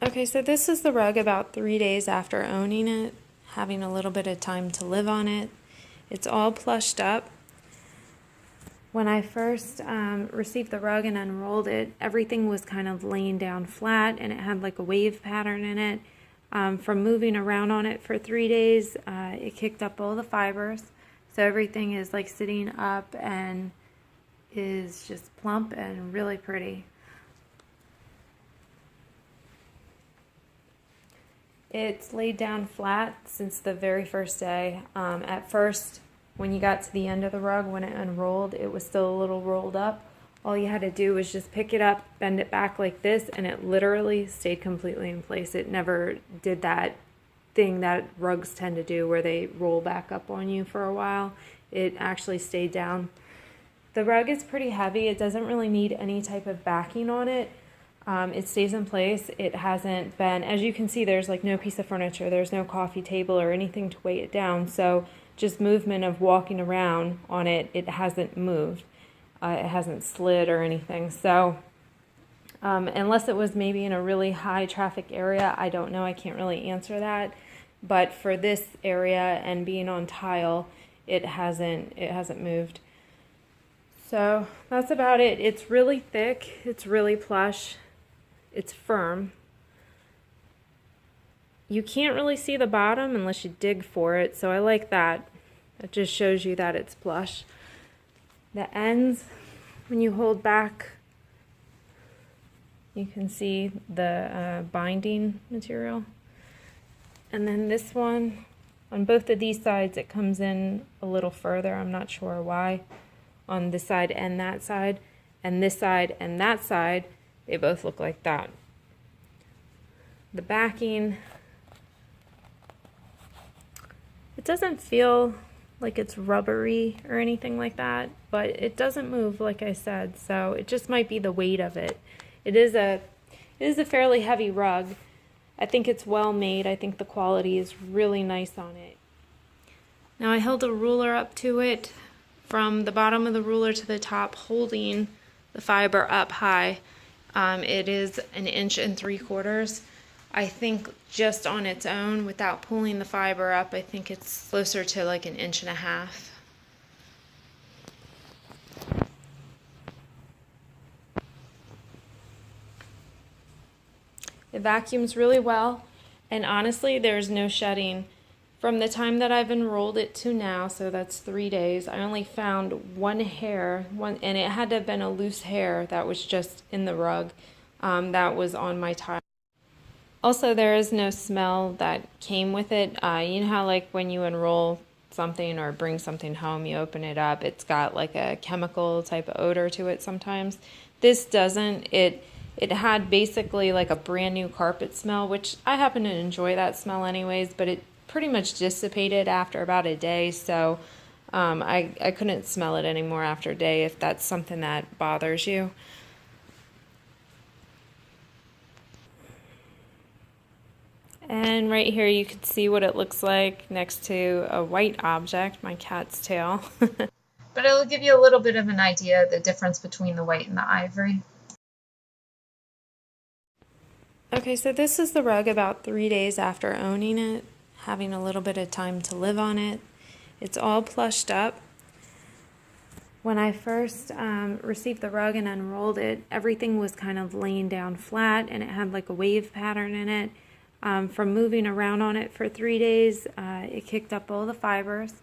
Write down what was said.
Okay, so this is the rug about 3 days after owning it, having a little bit of time to live on it. It's all plushed up. When I first received the rug and unrolled it, everything was kind of laying down flat and it had like a wave pattern in it. From moving around on it for 3 days, it kicked up all the fibers. So everything is like sitting up and is just plump and really pretty. It's laid down flat since the very first day. At first, when you got to the end of the rug, when it unrolled, it was still a little rolled up. All you had to do was just pick it up, bend it back like this, and it literally stayed completely in place. It never did that thing that rugs tend to do where they roll back up on you for a while. It actually stayed down. The rug is pretty heavy. It doesn't really need any type of backing on it. It stays in place. It hasn't been, as you can see, there's like no piece of furniture. There's no coffee table or anything to weigh it down. So just movement of walking around on it, it hasn't moved. It hasn't slid or anything. So unless it was maybe in a really high traffic area, I don't know. I can't really answer that. But for this area and being on tile, it hasn't moved. So that's about it. It's really thick. It's really plush. It's firm. You can't really see the bottom unless you dig for it, so I like that. It just shows you that it's plush. The ends, when you hold back, you can see the binding material. And then this one, on both of these sides, it comes in a little further. I'm not sure why. On this side and that side, and this side and that side, they both look like that. The backing, it doesn't feel like it's rubbery or anything like that, but it doesn't move, like I said, so it just might be the weight of it. It is a fairly heavy rug. I think it's well made. I think the quality is really nice on it. Now I held a ruler up to it from the bottom of the ruler to the top, holding the fiber up high. It is 1.75 inches. I think just on its own, without pulling the fiber up, I think it's closer to like 1.5 inches. It vacuums really well, and honestly, there's no shedding. From the time that I've enrolled it to now, so that's 3 days, I only found one hair, and it had to have been a loose hair that was just in the rug that was on my tile. Also, there is no smell that came with it. You know how like when you enroll something or bring something home, you open it up, it's got like a chemical type of odor to it sometimes. This doesn't. It had basically like a brand new carpet smell, which I happen to enjoy that smell anyways, but it pretty much dissipated after about a day, so I couldn't smell it anymore after a day if that's something that bothers you. And right here you can see what it looks like next to a white object, my cat's tail. But it'll give you a little bit of an idea of the difference between the white and the ivory. Okay, so this is the rug about 3 days after owning it, having a little bit of time to live on it. It's all plushed up. When I first received the rug and unrolled it, everything was kind of laying down flat and it had like a wave pattern in it. From moving around on it for 3 days, it kicked up all the fibers.